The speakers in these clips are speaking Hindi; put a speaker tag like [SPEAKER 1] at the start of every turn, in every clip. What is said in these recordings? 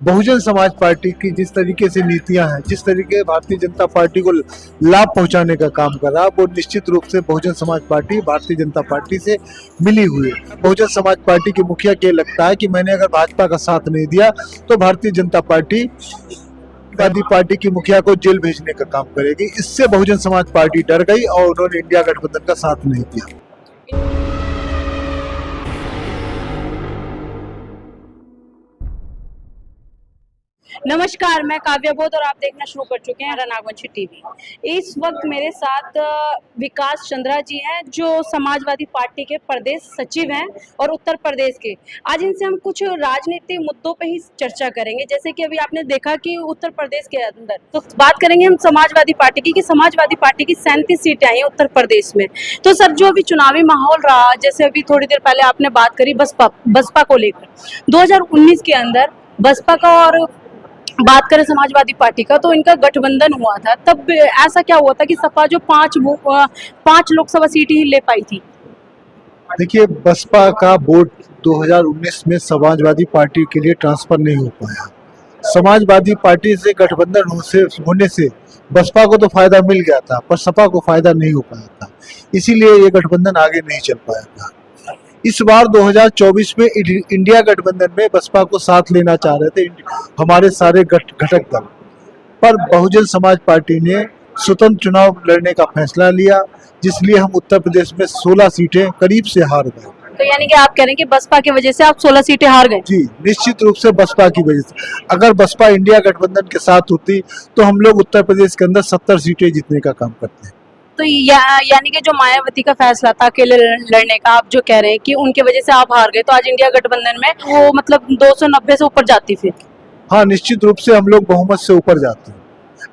[SPEAKER 1] बहुजन समाज पार्टी की जिस तरीके से नीतियां हैं, जिस तरीके भारतीय जनता पार्टी को लाभ पहुंचाने का काम कर रहा है, वो निश्चित रूप से बहुजन समाज पार्टी भारतीय जनता पार्टी से मिली हुई है। बहुजन समाज पार्टी के मुखिया के लगता है कि मैंने अगर भाजपा का साथ नहीं दिया तो भारतीय जनता पार्टी गांधी पार्टी की मुखिया को जेल भेजने का काम करेगी। इससे बहुजन समाज पार्टी डर गई और उन्होंने इंडिया गठबंधन का साथ नहीं दिया।
[SPEAKER 2] नमस्कार, मैं काव्या बोध और आप देखना शुरू कर चुके हैं नागवंशी टीवी। इस वक्त मेरे साथ विकास चंद्रा जी हैं जो समाजवादी पार्टी के प्रदेश सचिव हैं और उत्तर प्रदेश के। आज इनसे हम कुछ राजनीतिक मुद्दों पे ही चर्चा करेंगे। जैसे कि अभी आपने देखा कि उत्तर प्रदेश के अंदर तो बात करेंगे हम समाजवादी पार्टी की कि समाजवादी पार्टी की 37 सीटें आई हैं उत्तर प्रदेश में। तो सर, जो अभी चुनावी माहौल रहा, जैसे अभी थोड़ी देर पहले आपने बात करी बसपा को लेकर 2019 के अंदर बसपा का और बात करें समाजवादी पार्टी का तो इनका गठबंधन हुआ था। तब ऐसा क्या हुआ था कि सपा जो पांच लोकसभा सीट ही ले पाई थी।
[SPEAKER 1] देखिए, बसपा का वोट 2019 में समाजवादी पार्टी के लिए ट्रांसफर नहीं हो पाया। समाजवादी पार्टी से गठबंधन होने से बसपा को तो फायदा मिल गया था, पर सपा को फायदा नहीं हो पाया था। इसीलिए ये गठबंधन आगे नहीं चल पाया था। इस बार 2024 में इंडिया गठबंधन में बसपा को साथ लेना चाह रहे थे हमारे सारे घटक दल, पर बहुजन समाज पार्टी ने स्वतंत्र चुनाव लड़ने का फैसला लिया, जिसलिए हम उत्तर प्रदेश में 16 सीटें करीब से हार गए।
[SPEAKER 2] तो यानी कि आप कह रहे हैं कि बसपा की वजह से आप 16 सीटें हार गए?
[SPEAKER 1] जी, निश्चित रूप से बसपा की वजह से। अगर बसपा इंडिया गठबंधन के साथ होती तो हम लोग उत्तर प्रदेश के अंदर 70 सीटें जीतने का काम करते हैं।
[SPEAKER 2] तो यानी कि जो मायावती का फैसला था अकेले लड़ने का, आप जो कह रहे हैं कि उनके वजह से आप हार गए, तो आज इंडिया गठबंधन में वो मतलब 290 से ऊपर जाती फिर?
[SPEAKER 1] हाँ, निश्चित रूप से हम लोग बहुमत से ऊपर जाते हैं।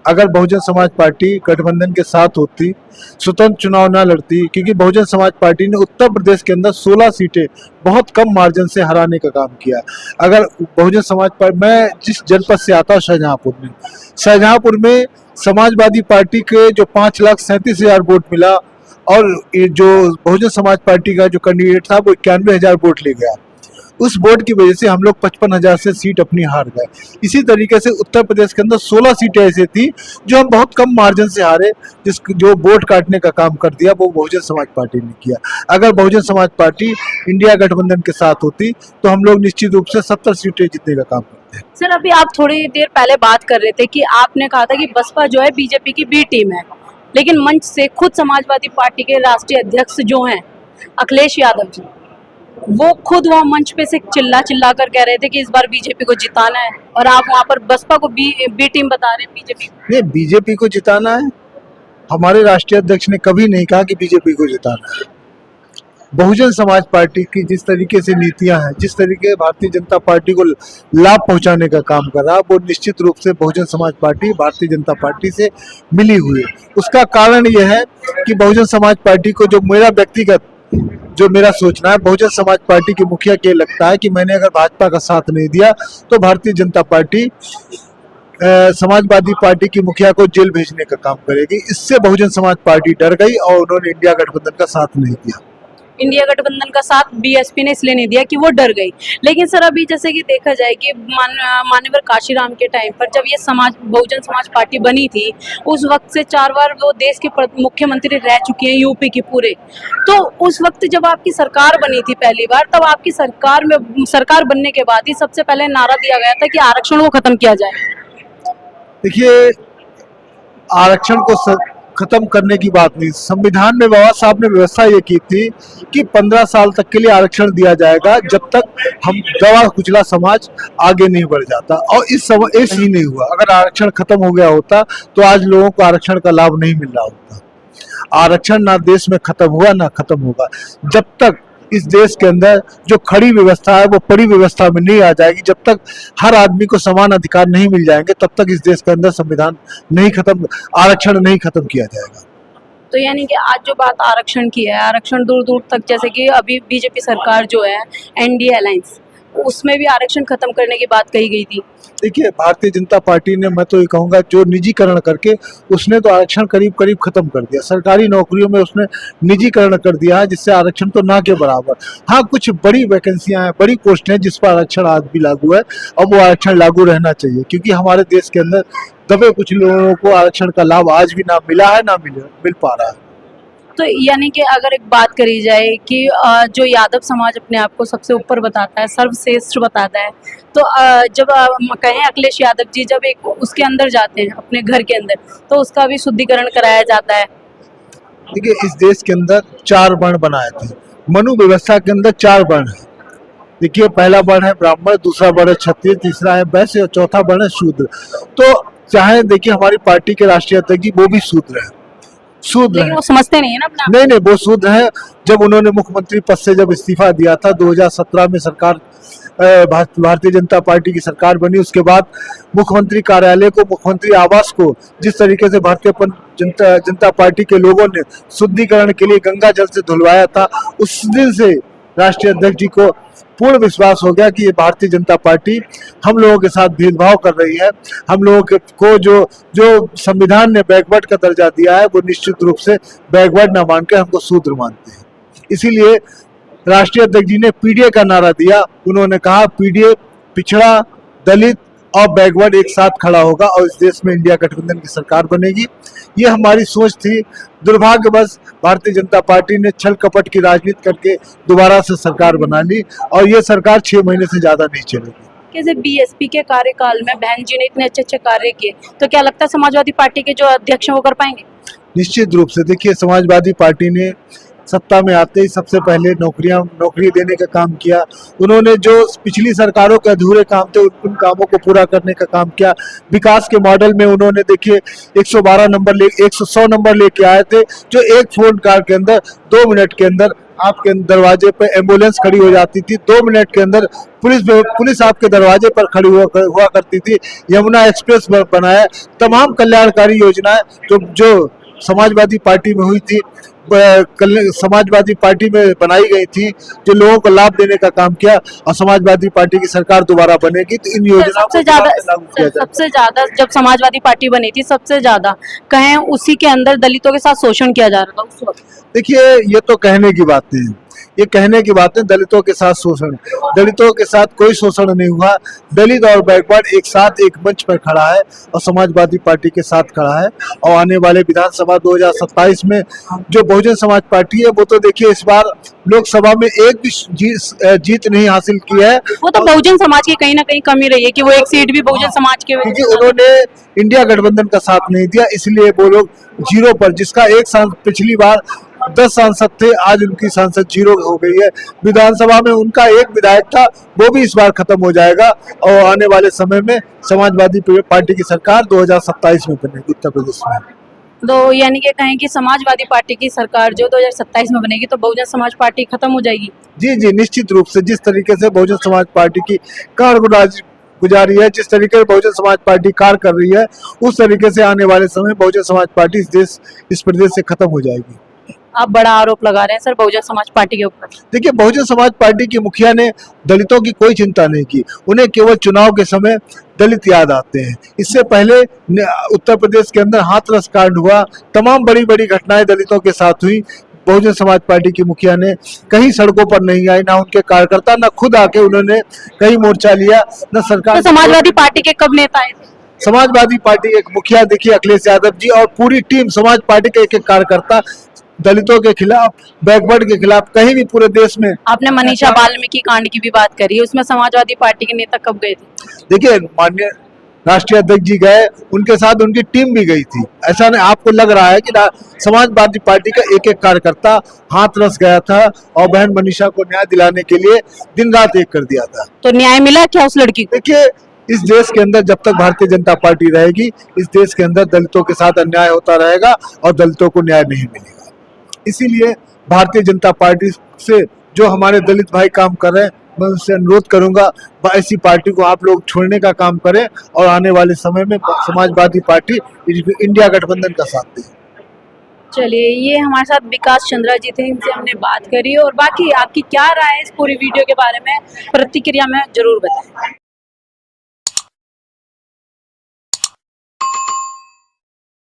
[SPEAKER 1] अगर बहुजन समाज पार्टी गठबंधन के साथ होती, स्वतंत्र चुनाव ना लड़ती, क्योंकि बहुजन समाज पार्टी ने उत्तर प्रदेश के अंदर 16 सीटें बहुत कम मार्जिन से हराने का काम किया। अगर बहुजन समाज पार्टी, मैं जिस जनपद से आता हूँ शाहजहांपुर में समाजवादी पार्टी के जो 5,37,000 वोट मिला और जो बहुजन समाज पार्टी का जो कैंडिडेट था वो 91,000 वोट ले गया। उस वोट की वजह से हम लोग 55,000 से सीट अपनी हार गए। इसी तरीके से उत्तर प्रदेश के अंदर 16 सीटें ऐसी थी जो हम बहुत कम मार्जिन से हारे, जो वोट काटने का काम कर दिया वो बहुजन समाज पार्टी ने किया। अगर बहुजन समाज पार्टी इंडिया गठबंधन के साथ होती तो हम लोग निश्चित रूप से 70 सीटें जीतने का काम करते हैं।
[SPEAKER 2] सर, अभी आप थोड़ी देर पहले बात कर रहे थे कि आपने कहा था कि बसपा जो है बीजेपी की बी टीम है, लेकिन मंच से खुद समाजवादी पार्टी के राष्ट्रीय अध्यक्ष जो हैं अखिलेश यादव जी, वो खुद वहाँ मंच पे से चिल्ला कर कह रहे थे कि इस बार बीजेपी को जिताना है, और आप वहाँ पर बसपा को बी टीम बता रहे हैं।
[SPEAKER 1] बीजेपी को जिताना है? हमारे राष्ट्रीय अध्यक्ष ने कभी नहीं कहा कि बीजेपी को जिताना है। बहुजन समाज पार्टी की जिस तरीके से नीतियां हैं, जिस तरीके भारतीय जनता पार्टी को लाभ पहुंचाने का काम कर रहा है, वो निश्चित रूप से बहुजन समाज पार्टी भारतीय जनता पार्टी से मिली हुई है। उसका कारण यह है कि बहुजन समाज पार्टी को जो मेरा सोचना है, बहुजन समाज पार्टी के मुखिया के लगता है कि मैंने अगर भाजपा का साथ नहीं दिया तो भारतीय जनता पार्टी समाजवादी पार्टी की मुखिया को जेल भेजने का काम करेगी। इससे बहुजन समाज पार्टी डर गई और उन्होंने इंडिया गठबंधन का साथ नहीं दिया।
[SPEAKER 2] इंडिया गठबंधन का साथ बीएसपी ने इसलिए नहीं दिया कि वो डर गई। लेकिन सर, अभी जैसे कि देखा जाए कि मान्यवर काशीराम के टाइम पर जब ये बहुजन समाज पार्टी बनी थी, उस वक्त से 4 बार वो देश के मुख्यमंत्री रह चुके हैं यूपी के पूरे। तो उस वक्त जब आपकी सरकार बनी थी पहली बार, तब आपकी सरकार बनने के बाद ही सबसे पहले नारा दिया गया था कि आरक्षण को खत्म किया जाए।
[SPEAKER 1] देखिए, आरक्षण को खत्म करने की बात नहीं, संविधान में बाबा साहब ने व्यवस्था ये की थी कि 15 साल तक के लिए आरक्षण दिया जाएगा, जब तक हम दबा कुचला समाज आगे नहीं बढ़ जाता। और इस समय ऐसे ही नहीं हुआ। अगर आरक्षण खत्म हो गया होता तो आज लोगों को आरक्षण का लाभ नहीं मिल रहा होता। आरक्षण ना देश में खत्म हुआ ना खत्म होगा। जब तक इस देश के अंदर जो खड़ी व्यवस्था है वो पड़ी व्यवस्था में नहीं आ जाएगी, जब तक हर आदमी को समान अधिकार नहीं मिल जाएंगे, तब तक इस देश के अंदर संविधान नहीं खत्म, आरक्षण नहीं खत्म किया जाएगा।
[SPEAKER 2] तो यानी कि आज जो बात आरक्षण की है, आरक्षण दूर दूर तक, जैसे कि अभी बीजेपी सरकार जो है एनडीए अलायंस, उसमें भी आरक्षण खत्म करने की बात कही गई थी।
[SPEAKER 1] देखिए, भारतीय जनता पार्टी ने, मैं तो ये कहूँगा, जो निजीकरण करके उसने तो आरक्षण करीब करीब खत्म कर दिया। सरकारी नौकरियों में उसने निजीकरण कर दिया है, जिससे आरक्षण तो ना के बराबर। हाँ, कुछ बड़ी वैकेंसियां हैं, बड़ी पोस्ट हैं जिस पर आरक्षण आज भी लागू है, और वो आरक्षण लागू रहना चाहिए, क्योंकि हमारे देश के अंदर दबे कुछ लोगों को आरक्षण का लाभ आज भी ना मिला है, ना मिल पा रहा है।
[SPEAKER 2] तो यानी कि अगर एक बात करी जाए कि जो यादव समाज अपने आप को सबसे ऊपर बताता है, सर्वश्रेष्ठ बताता है, तो जब कहें अखिलेश यादव जी जब एक उसके अंदर जाते हैं, अपने घर के अंदर, तो उसका भी शुद्धिकरण कराया जाता है।
[SPEAKER 1] देखिए, इस देश के अंदर 4 वर्ण बनाए थे। मनु व्यवस्था के अंदर 4 वर्ण है। देखिए, पहला वर्ण है ब्राह्मण, दूसरा वर्ण है क्षत्रिय, तीसरा है वैश्य और चौथा वर्ण है शूद्र। तो चाहे देखिए, हमारी पार्टी के राष्ट्रीय अध्यक्ष जी वो भी शूद्र है, शूद्र
[SPEAKER 2] लेकिन
[SPEAKER 1] है।
[SPEAKER 2] वो समझते नहीं है ना अपना।
[SPEAKER 1] नहीं, वो शूद्र है। जब उन्होंने मुख्यमंत्री पद से जब इस्तीफा दिया था 2017 में, सरकार भारतीय जनता पार्टी की सरकार बनी, उसके बाद मुख्यमंत्री कार्यालय को, मुख्यमंत्री आवास को जिस तरीके से भारतीय जनता पार्टी के लोगों ने शुद्धिकरण के लिए गंगा जल से धुलवाया था, उस दिन से राष्ट्रीय अध्यक्ष जी को पूर्ण विश्वास हो गया कि ये भारतीय जनता पार्टी हम लोगों के साथ भेदभाव कर रही है। हम लोगों को जो संविधान ने बैकवर्ड का दर्जा दिया है, वो निश्चित रूप से बैकवर्ड ना मान के हमको शूद्र मानते हैं। इसीलिए राष्ट्रीय अध्यक्ष जी ने पीडीए का नारा दिया। उन्होंने कहा, पीडीए पिछड़ा, दलित और बैकवर्ड एक साथ खड़ा होगा और इस देश में इंडिया गठबंधन की सरकार बनेगी। ये हमारी सोच थी। दुर्भाग्यवश भारतीय जनता पार्टी ने छल कपट की राजनीति करके दोबारा से सरकार बना ली, और ये सरकार 6 महीने से ज्यादा नहीं चलेगी।
[SPEAKER 2] जैसे बीएसपी के कार्यकाल में बहन जी ने इतने अच्छे अच्छे कार्य किए, तो क्या लगता है समाजवादी पार्टी के जो अध्यक्ष हैं वो कर पाएंगे?
[SPEAKER 1] निश्चित रूप से। देखिए, समाजवादी पार्टी ने सत्ता में आते ही सबसे पहले नौकरी देने का काम किया। उन्होंने जो पिछली सरकारों के अधूरे काम थे, उन कामों को पूरा करने का काम किया। विकास के मॉडल में उन्होंने, देखिए, 100 नंबर लेके आए थे, जो एक फोन कॉल के अंदर 2 मिनट के अंदर आपके दरवाजे पे एम्बुलेंस खड़ी हो जाती थी। 2 मिनट के अंदर पुलिस आपके दरवाजे पर खड़ी हुआ करती थी। यमुना एक्सप्रेस बनाया। तमाम कल्याणकारी योजनाएं जो समाजवादी पार्टी में हुई थी, समाजवादी पार्टी में बनाई गई थी, जो लोगों को लाभ देने का काम किया, और समाजवादी पार्टी की सरकार दोबारा बनेगी तो इन योजनाओं को
[SPEAKER 2] सबसे ज्यादा जब समाजवादी पार्टी बनी थी, सबसे ज्यादा कहें उसी के अंदर दलितों के साथ शोषण किया जा रहा था उस वक्त।
[SPEAKER 1] देखिए, ये तो कहने की बातें हैं, ये कहने की बातें। दलितों के साथ शोषण, दलितों के साथ कोई शोषण नहीं हुआ। दलित और बैकवर्ड एक साथ एक मंच पर खड़ा है और समाजवादी पार्टी के साथ खड़ा है। और आने वाले विधानसभा 2027 में जो बहुजन समाज पार्टी है, वो तो देखिए इस बार लोकसभा में एक भी जीत नहीं हासिल की है।
[SPEAKER 2] वो तो बहुजन समाज की कहीं ना कहीं कमी रही है कि वो एक सीट भी बहुजन समाज के,
[SPEAKER 1] क्योंकि उन्होंने इंडिया गठबंधन का साथ नहीं दिया, इसलिए वो लोग 0 पर, जिसका एक साल पिछली बार 10 सांसद थे, आज उनकी सांसद 0 हो गई है। विधानसभा में उनका एक विधायक था, वो भी इस बार खत्म हो जाएगा, और आने वाले समय में समाजवादी पार्टी की सरकार 2027 में बनेगी उत्तर प्रदेश में।
[SPEAKER 2] तो यानी कि कहें कि समाजवादी पार्टी की सरकार जो 2027 में बनेगी, तो बहुजन समाज पार्टी खत्म हो जाएगी।
[SPEAKER 1] जी, निश्चित रूप से। जिस तरीके से बहुजन समाज पार्टी की गुजारी है, जिस तरीके से बहुजन समाज पार्टी कार्य कर रही है, उस तरीके से आने वाले समय बहुजन समाज पार्टी इस प्रदेश से खत्म हो जाएगी।
[SPEAKER 2] आप बड़ा आरोप लगा रहे हैं सर बहुजन समाज पार्टी के ऊपर।
[SPEAKER 1] देखिए, बहुजन समाज पार्टी की मुखिया ने दलितों की कोई चिंता नहीं की। उन्हें केवल चुनाव के समय दलित याद आते हैं। इससे पहले उत्तर प्रदेश के अंदर हाथरस कांड हुआ, तमाम बड़ी बड़ी घटनाएं दलितों के साथ हुई। बहुजन समाज पार्टी की मुखिया ने कहीं सड़कों पर नहीं आई, ना उनके कार्यकर्ता, ना खुद आके उन्होंने कहीं मोर्चा लिया, न सरकार।
[SPEAKER 2] तो समाजवादी पार्टी के कब नेता आए थे?
[SPEAKER 1] समाजवादी पार्टी के मुखिया, देखिए, अखिलेश यादव जी और पूरी टीम, समाज पार्टी के एक कार्यकर्ता दलितों के खिलाफ, बैकवर्ड के खिलाफ कहीं भी पूरे देश में।
[SPEAKER 2] आपने मनीषा वाल्मीकि कांड की भी बात करी, उसमें समाजवादी पार्टी के नेता कब गए थे?
[SPEAKER 1] देखिए, माननीय राष्ट्रीय अध्यक्ष जी गए, उनके साथ उनकी टीम भी गई थी। ऐसा नहीं आपको लग रहा है कि समाजवादी पार्टी का एक एक कार्यकर्ता हाथरस गया था और बहन मनीषा को न्याय दिलाने के लिए दिन रात एक कर दिया था।
[SPEAKER 2] तो न्याय मिला क्या उस लड़की को?
[SPEAKER 1] देखिए, इस देश के अंदर जब तक भारतीय जनता पार्टी रहेगी, इस देश के अंदर दलितों के साथ अन्याय होता रहेगा और दलितों को न्याय नहीं मिलेगा। इसीलिए भारतीय जनता पार्टी से जो हमारे दलित भाई काम कर रहे हैं, मैं उनसे अनुरोध करूंगा, ऐसी पार्टी को आप लोग छोड़ने का काम करें और आने वाले समय में समाजवादी पार्टी इंडिया गठबंधन का साथ दें।
[SPEAKER 2] चलिए, ये हमारे साथ विकास चंद्रा जी थे, इनसे हमने बात करी। और बाकी आपकी क्या राय है इस पूरी वीडियो के बारे में, प्रतिक्रिया में जरूर बताएं।